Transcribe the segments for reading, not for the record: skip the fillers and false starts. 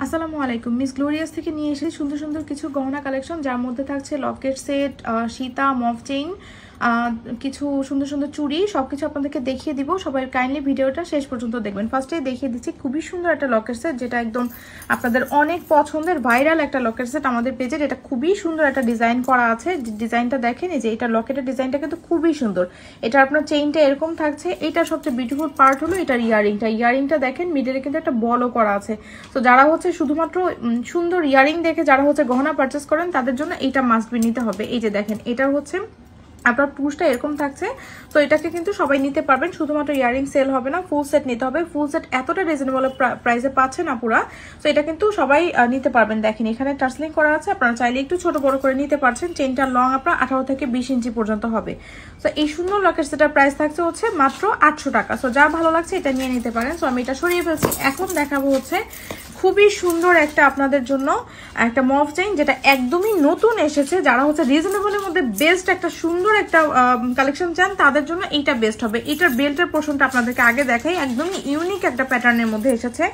আসসালামু আলাইকুম। Miss glorious থেকে নিয়ে এসেছি সুন্দর সুন্দর কিছু গহনা কালেকশন, যার মধ্যে থাকছে লকেট সেট, সীতা, মফ চেইন, কিছু সুন্দর সুন্দর চুড়ি, সবকিছু আপনাদেরকে দেখিয়ে দিব। সবাই কাইন্ডলি ভিডিওটা শেষ পর্যন্ত দেখবেন। ফার্স্টেই দেখিয়ে দিচ্ছি খুবই সুন্দর একটা লকেট সেট, যেটা একদম আপনাদের অনেক পছন্দের ভাইরাল একটা লকেট সেট আমাদের পেজের। এটা খুবই সুন্দর একটা ডিজাইন করা আছে। ডিজাইনটা দেখেন, এই যে এটা লকেটের ডিজাইনটা কিন্তু খুবই সুন্দর। এটা আপনার চেইনটা এরকম থাকছে। এটা সবচেয়ে বিউটিফুল পার্ট হলো এটার ইয়ারিংটা দেখেন, মিডলে কিন্তু একটা বলও করা আছে। তো যারা হচ্ছে শুধুমাত্র সুন্দর ইয়ারিং দেখে যারা হচ্ছে গহনা পারচেস করেন, তাদের জন্য এইটা মাস্ট বি নিতে হবে। এই যে দেখেন, এটা হচ্ছে আপনার পুশটা এরকম থাকছে। তো এটাকে কিন্তু সবাই নিতে পারবেন, শুধুমাত্র ইয়ারিং সেল হবে না, ফুল সেট নিতে হবে। ফুল সেট এতটা রিজনেবল প্রাইসে পাচ্ছে না পুরা, তো এটা কিন্তু সবাই নিতে পারবেন। দেখেন এখানে টার্সলিং করা আছে, আপনারা চাইলে একটু ছোট বড় করে নিতে পারছেন। চেনটা লং আপনার 18 থেকে 20 ইঞ্চি পর্যন্ত হবে। তো এই সুন্দর লকেট সেটার প্রাইস থাকছে হচ্ছে মাত্র 800 টাকা। সো যা ভালো লাগছে এটা নিয়ে নিতে পারেন। সো আমি এটা সরিয়ে ফেলছি। এখন দেখাবো হচ্ছে খুবই সুন্দর একটা আপনাদের জন্য একটা মফ চেইন, যেটা একদমই নতুন এসেছে। যারা হচ্ছে রিজনেবলের মধ্যে বেস্ট একটা সুন্দর একটা কালেকশন চান, তাদের জন্য এইটা বেস্ট হবে। এটার বেল্টের পোর্শনটা আপনাদেরকে আগে দেখাই, একদমই ইউনিক একটা প্যাটার্নের মধ্যে এসেছে।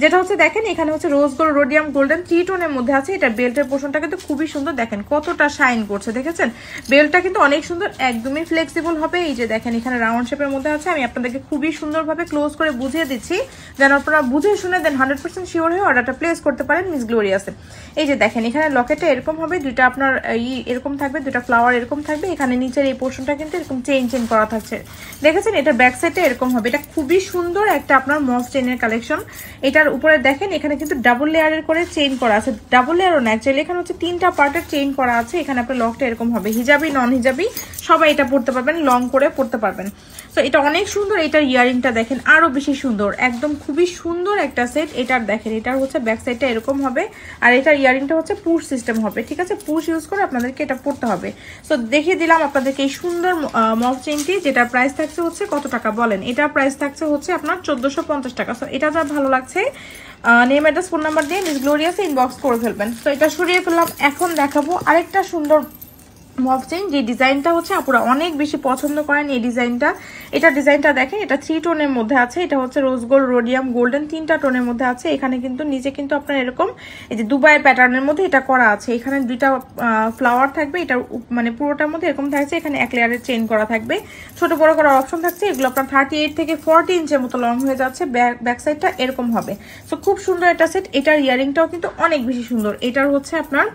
যেটা হচ্ছে দেখেন, এখানে হচ্ছে রোজ গোল্ড, রোডিয়াম গোল্ডেন, টি টোনের মধ্যে আছে। এটার বেল্টের পোর্শনটা কিন্তু খুবই সুন্দর। দেখেন কতটা শাইন করছে, দেখেছেন? বেল্টটা কিন্তু অনেক সুন্দর, একদমই ফ্লেক্সিবল হবে। এই যে দেখেন এখানে রাউন্ড শেপের মধ্যে আছে। আমি আপনাদেরকে খুবই সুন্দরভাবে ক্লোজ করে বুঝিয়ে দিচ্ছি, যেন আপনারা বুঝে শুনে দেন 100% শিওর হয়ে অর্ডারটা প্লেস করতে পারেন মিস গ্লোরিয়াসে। এই যে দেখেন এখানে লকেটটা এরকম হবে, দুইটা আপনার এরকম থাকবে, দুইটা ফ্লাওয়ার এরকম থাকবে। এখানে নিচের এই পোর্শনটা কিন্তু এরকম চেইন করা থাকছে, দেখেছেন? এটা ব্যাক সাইডে এরকম হবে। এটা খুবই সুন্দর একটা আপনার মফ চেইনের কালেকশন। এটার উপরে দেখেন এখানে কিন্তু ডাবল লেয়ারের করে চেইন করা আছে। ডাবল লেয়ারও না, অ্যাকচুয়ালি এখানে হচ্ছে 3টা পার্টের চেইন করা আছে। এখানে আপনার লকটা এরকম হবে। হিজাবি, নন হিজাবি সবাই এটা পড়তে পারবেন, লং করে পড়তে পারবেন। তো এটা অনেক সুন্দর। এটার ইয়ারিংটা দেখেন আরো বেশি সুন্দর, একদম খুবই সুন্দর একটা সেট। এটার দেখেন, এটার হচ্ছে ব্যাক সাইডটা এরকম হবে, আর এটার ইয়ারিংটা হচ্ছে পুশ সিস্টেম হবে। ঠিক আছে, পুশ ইউজ করে আপনাদেরকে এটা পড়তে হবে। তো দেখিয়ে দিলাম আপনাদেরকে এই সুন্দর মফ চেইনটি, যেটার প্রাইস থাকছে হচ্ছে কত টাকা বলেন? এটার প্রাইস থাকছে হচ্ছে আপনার 1450 টাকা। সো এটা যা ভালো লাগছে নেম, অ্যাড্রেস, ফোন নাম্বার দিয়ে মিস গ্লোরিয়াসে ইনবক্স করে ফেলবেন। তো এটা সরিয়ে ফেললাম। এখন দেখাবো আরেকটা সুন্দর মফ চেইন, যে ডিজাইনটা হচ্ছে আপুরা অনেক বেশি পছন্দ করেন। এই ডিজাইনটা, এটা ডিজাইনটা দেখেন, এটা 3 টোনের মধ্যে আছে। এটা হচ্ছে রোজ গোল্ড, রোডিয়াম গোল্ডেন, 3টা টোনের মধ্যে আছে। এখানে কিন্তু নিচে কিন্তু আপনার এরকম এই যে দুবাইয়ের প্যাটার্নের মধ্যে এটা করা আছে। এখানে 2টা ফ্লাওয়ার থাকবে। এটা মানে পুরোটার মধ্যে এরকম থাকছে। এখানে 1 লেয়ারের চেইন করা থাকবে, ছোট বড় করার অপশন থাকছে। এগুলো আপনার 38 থেকে 40 ইঞ্চের মতো লং হয়ে যাচ্ছে। ব্যাক সাইডটা এরকম হবে। তো খুব সুন্দর একটা সেট। এটার ইয়ারিংটাও কিন্তু অনেক বেশি সুন্দর। এটার হচ্ছে আপনার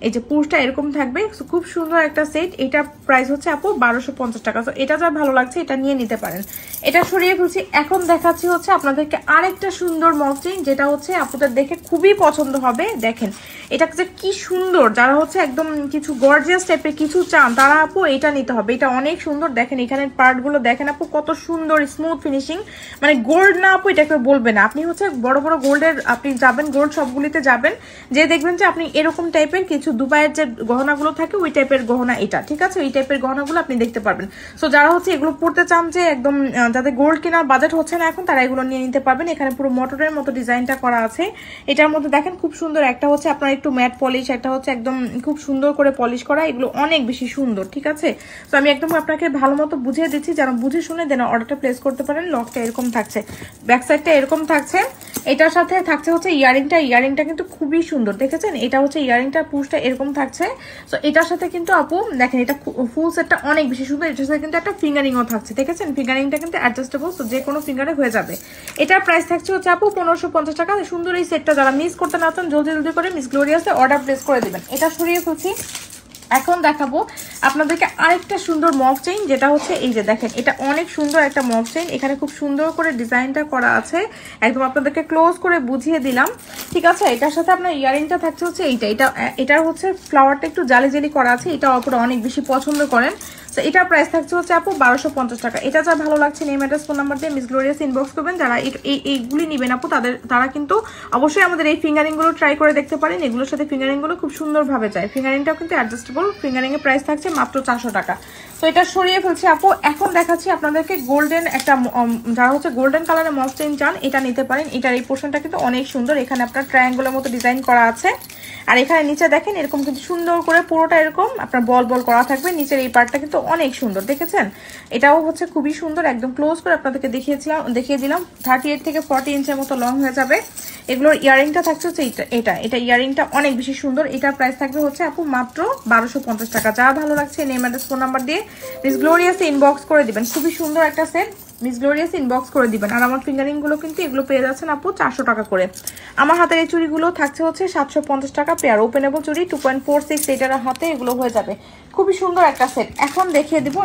এই যে পুরুষটা এরকম থাকবে। খুব সুন্দর একটা সেট। এটা প্রাইস হচ্ছে আপু 1250 টাকা। তো এটা যা ভালো লাগছে এটা নিয়ে নিতে পারেন। এটা সরিয়ে ফেলছি। এখন দেখাচ্ছি হচ্ছে আপনাদেরকে আরেকটা সুন্দর মফ চেইন, যেটা হচ্ছে আপনাদের দেখে খুবই পছন্দ হবে। দেখেন এটা যে কি সুন্দর, যারা হচ্ছে একদম কিছু গর্জিয়াস টাইপের কিছু চান, তারা আপু এটা নিতে হবে। এটা অনেক সুন্দর। দেখেন এখানে পার্ট গুলো দেখেন আপু, কত সুন্দর স্মুথ ফিনিশিং। মানে গোল্ড না আপু, এটাকে বলবে না। আপনি হচ্ছে বড় বড় গোল্ডের আপনি যাবেন, গোল্ড সবগুলিতে যাবেন, যে দেখবেন যে আপনি এরকম টাইপের কিছু দুবাইয়ের যে গহনাগুলো থাকে ওই টাইপের গহনা এটা। ঠিক আছে, ওই টাইপের গহনাগুলো আপনি দেখতে পারবেন। সো যারা হচ্ছে এগুলো পড়তে চান, যে একদম যাদের গোল্ড কেনার বাজেট হচ্ছে না এখন, তারা এগুলো নিয়ে নিতে পারবেন। এখানে পুরো মোটরের মতো ডিজাইনটা করা আছে। এটার মধ্যে দেখেন খুব সুন্দর, একটা হচ্ছে আপনার একটু ম্যাট পলিশ, একটা হচ্ছে একদম খুব সুন্দর করে পলিশ করা। এগুলো অনেক বেশি সুন্দর। ঠিক আছে, তো আমি একদম আপনাকে ভালো মতো বুঝিয়ে দিচ্ছি, যেন বুঝে শুনে দেন অর্ডারটা প্লেস করতে পারেন। লকটা এরকম থাকছে, ব্যাক সাইডটা এরকম থাকছে। এটার সাথে থাকছে হচ্ছে ইয়ারিংটা কিন্তু খুবই সুন্দর, দেখেছেন? এটা হচ্ছে ইয়ারিংটা, পুশটা এরকম থাকছে। তো এটার সাথে কিন্তু আপু দেখেন, এটা ফুল সেটটা অনেক বেশি সুন্দর। এটার সাথে কিন্তু একটা ফিঙ্গারিংও থাকছে, দেখেছেন? ফিঙ্গারিংটা কিন্তু অ্যাডজাস্টেবল, তো যে কোনো ফিঙ্গারে হয়ে যাবে। এটার প্রাইস থাকছে হচ্ছে আপু 1550 টাকা। সুন্দর এই সেটটা যারা মিস করতে না চান, জলদি জলদি করে মিস গ্লোরিয়াসে অর্ডার প্লেস করে দিবেন। এটা সরিয়ে ফেলছি। এখন দেখাবো আপনাদেরকে আরেকটা সুন্দর মফ চেইন, যেটা হচ্ছে এই যে দেখেন, এটা অনেক সুন্দর একটা মফ চেইন। এখানে খুব সুন্দর করে ডিজাইনটা করা আছে, একদম আপনাদেরকে ক্লোজ করে বুঝিয়ে দিলাম। ঠিক আছে, এটার সাথে আপনার ইয়ারিংটা থাকছে হচ্ছে এটার হচ্ছে ফ্লাওয়ারটা একটু জালি জালি করা আছে। এটা আপনারা অনেক বেশি পছন্দ করেন। তো এটার প্রাইস থাকছে হচ্ছে আপু 1250 টাকা। এটা যা ভালো লাগছে নেম, অ্যাড্রেস, ফোন নাম্বার দিয়ে মিস গ্লোরিয়াস ইনবক্স করবেন। যারা এইগুলি নেবেন আপু, তারা কিন্তু অবশ্যই আমাদের এই ফিঙ্গারিংগুলো ট্রাই করে দেখতে পারেন। এগুলোর সাথে ফিঙ্গারিংগুলো খুব সুন্দরভাবে যায়। ফিঙ্গারিংটাও কিন্তু অ্যাডজাস্টেবল। ফিঙ্গারিংয়ের প্রাইস থাকছে মাত্র 400 টাকা। তো এটা সরিয়ে ফেলছি আপু। এখন দেখাচ্ছি আপনাদেরকে গোল্ডেন একটা, যারা হচ্ছে গোল্ডেন কালারের মফ চেইন চান, এটা নিতে পারেন। এটার এই পোর্শনটা কিন্তু অনেক সুন্দর। এখানে আপনার ট্রায়াঙ্গলের মতো ডিজাইন করা আছে। আর এখানে নিচে দেখেন এরকম কিন্তু সুন্দর করে পুরোটা এরকম আপনার বল বল করা থাকবে। নিচের এই পার্টটা কিন্তু অনেক সুন্দর, দেখেছেন? এটাও হচ্ছে খুবই সুন্দর, একদম ক্লোজ করে আপনাদেরকে দেখিয়ে দিলাম। 38 থেকে 40 ইঞ্চের মতো লং হয়ে যাবে। এগুলোর ইয়ারিংটা থাকছে হচ্ছে এটা ইয়ারিংটা অনেক বেশি সুন্দর। এটার প্রাইস থাকবে হচ্ছে আপু মাত্র 1250 টাকা। যা ভালো লাগছে নেম অ্যাড্রেস ফোন নাম্বার দিয়ে মিস গ্লোরিয়াসে ইনবক্স করে দিবেন। খুবই সুন্দর একটা সেট, মিস গ্লোরিয়াস ইনবক্স করে দিবেন। আর আমার ফিঙ্গারিং গুলো কিন্তু এগুলো পেয়ে যাচ্ছেন আপু 400 টাকা করে। আমার হাতের এই চুড়িগুলো থাকছে হচ্ছে 750 টাকা পেয়ার। ওপেনেবল চুড়ি 2.46 এটার হাতে এগুলো হয়ে যাবে। খুবই সুন্দর একটা সেট। এখন দেখিয়ে দিব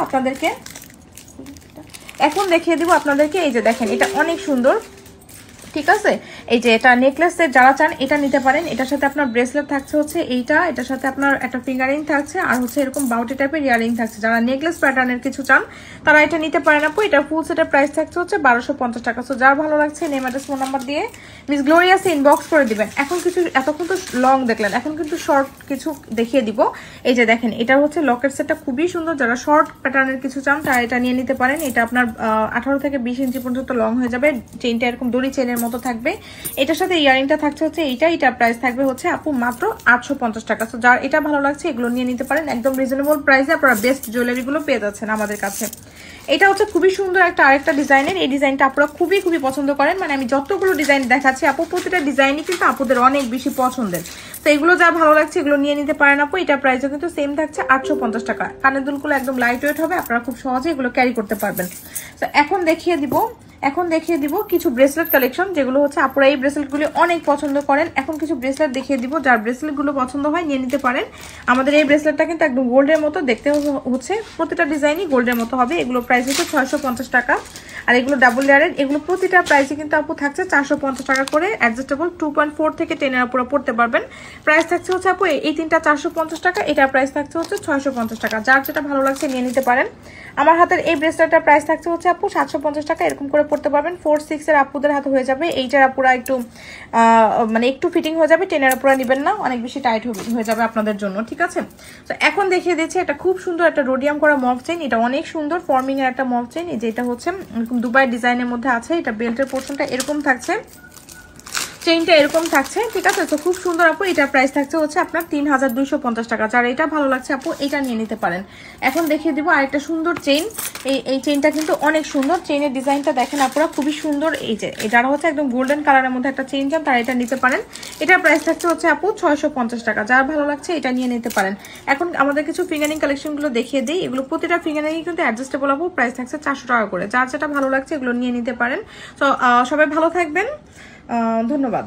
আপনাদেরকে এই যে দেখেন এটা অনেক সুন্দর, ঠিক আছে? এই যে এটা নেকলেস সেট যারা চান এটা নিতে পারেন। এটার সাথে আপনার ব্রেসলেট থাকছে হচ্ছে এইটা, এটার সাথে আপনার একটা ফিঙ্গারিং থাকছে আর হচ্ছে এরকম বাউটি টাইপের ইয়ারিং থাকছে। যারা নেকলেস প্যাটার্নের কিছু চান তারা এটা নিতে পারেন আপু। এটা ফুল সেটের প্রাইস থাকছে হচ্ছে 1250 টাকা। সো যার ভালো লাগছে নেম অ্যাড্রেস ফোন নাম্বার দিয়ে মিস গ্লোরিয়াসে ইনবক্স করে দিবেন। এখন কিছু এতক্ষণ তো লং দেখলেন, এখন কিন্তু শর্ট কিছু দেখিয়ে দিব। এই যে দেখেন এটা হচ্ছে লকেট সেটটা খুবই সুন্দর। যারা শর্ট প্যাটার্নের কিছু চান তারা এটা নিয়ে নিতে পারেন। এটা আপনার 18 থেকে 20 ইঞ্চি পর্যন্ত লং হয়ে যাবে। চেইনটা এরকম দড়ি চেনের মতো থাকবে। এটার সাথে ইয়ারিংটা থাকছে হচ্ছে এটার প্রাইস থাকবে হচ্ছে আপু মাত্র 850 টাকা। সো যার এটা ভালো লাগছে এগুলো নিয়ে নিতে পারেন। একদম রিজনেবল প্রাইসে আপনারা বেস্ট জুয়েলারি গুলো পেয়ে যাচ্ছেন আমাদের কাছে। এটা হচ্ছে খুবই সুন্দর একটা আরেকটা ডিজাইনের। এই ডিজাইনটা আপনারা খুবই পছন্দ করেন। মানে আমি যতগুলো ডিজাইন দেখাচ্ছি আপু প্রতিটা ডিজাইনই কিন্তু আপুদের অনেক বেশি পছন্দের। তো এগুলো যা ভালো লাগছে এগুলো নিয়ে নিতে পারেন আপু। এটার প্রাইসও কিন্তু সেম থাকছে 850 টাকা। কানের দুলগুলো একদম লাইট ওয়েট হবে, আপনারা খুব সহজে এগুলো ক্যারি করতে পারবেন। তো এখন দেখিয়ে দিব কিছু ব্রেসলেট কালেকশন, যেগুলো হচ্ছে আপনারা এই ব্রেসলেটগুলি অনেক পছন্দ করেন। এখন কিছু ব্রেসলেট দেখিয়ে দিব, যার ব্রেসলেটগুলো পছন্দ হয় নিয়ে নিতে পারেন। আমাদের এই ব্রেসলেটটা কিন্তু একদম গোল্ডের মতো দেখতে হচ্ছে, প্রতিটা ডিজাইনই গোল্ডের মতো হবে। এগুলো প্রাইস হচ্ছে 650 টাকা। আর এগুলো ডাবল লেয়ারের, এগুলো প্রতিটা প্রাইসে কিন্তু আপু থাকছে 450 টাকা করে। অ্যাডজাস্টেবল 2.4 থেকে 10 এর উপরে পড়তে পারবেন। প্রাইস থাকছে হচ্ছে আপু এই তিনটা 450 টাকা, এটার প্রাইস থাকছে হচ্ছে 650 টাকা। যার যেটা ভালো লাগছে নিয়ে নিতে পারেন। আমার হাতের এই ব্রেসলেটটার প্রাইস থাকছে হচ্ছে আপু 750 টাকা। এরকম করে পড়তে পারবেন। 4-6 এর আপুদের হাতে হয়ে যাবে। এইটার আপুরা একটু মানে একটু ফিটিং হয়ে যাবে, 10 এর আপুরা নেবেন না, অনেক বেশি টাইট হয়ে যাবে আপনাদের জন্য, ঠিক আছে? তো এখন দেখিয়ে দিচ্ছি একটা খুব সুন্দর একটা রোডিয়াম করা মফ চেইন। এটা অনেক সুন্দর ফর্মিং এর একটা মফ চেইন। এই যে এটা হচ্ছে এরকম দুবাই ডিজাইনের মধ্যে আছে। এটা বেল্টের পোর্শনটা এরকম থাকছে, চেইনটা এরকম থাকছে, ঠিক আছে? তো খুব সুন্দর আপু। এটার প্রাইস থাকছে হচ্ছে আপনার 3250 টাকা। যার এটা ভালো লাগছে আপু এটা নিয়ে নিতে পারেন। এখন দেখিয়ে দিব আরেকটা সুন্দর চেইন। এই চেইনটা কিন্তু অনেক সুন্দর। চেইনের ডিজাইনটা দেখেন আপনারা, খুবই সুন্দর। এই যে যারা হচ্ছে একদম গোল্ডেন কালারের মধ্যে একটা চেইন চান তারা এটা নিতে পারেন। এটার প্রাইস থাকছে হচ্ছে আপু 650 টাকা। যার ভালো লাগছে এটা নিয়ে নিতে পারেন। এখন আমাদের কিছু ফিঙ্গারিং কালেকশনগুলো দেখিয়ে দিই। এগুলো প্রতিটা ফিঙ্গারিং কিন্তু অ্যাডজাস্টেবল আপু, প্রাইস থাকছে 400 টাকা করে। যার যেটা ভালো লাগছে এগুলো নিয়ে নিতে পারেন। তো সবাই ভালো থাকবেন, ধন্যবাদ।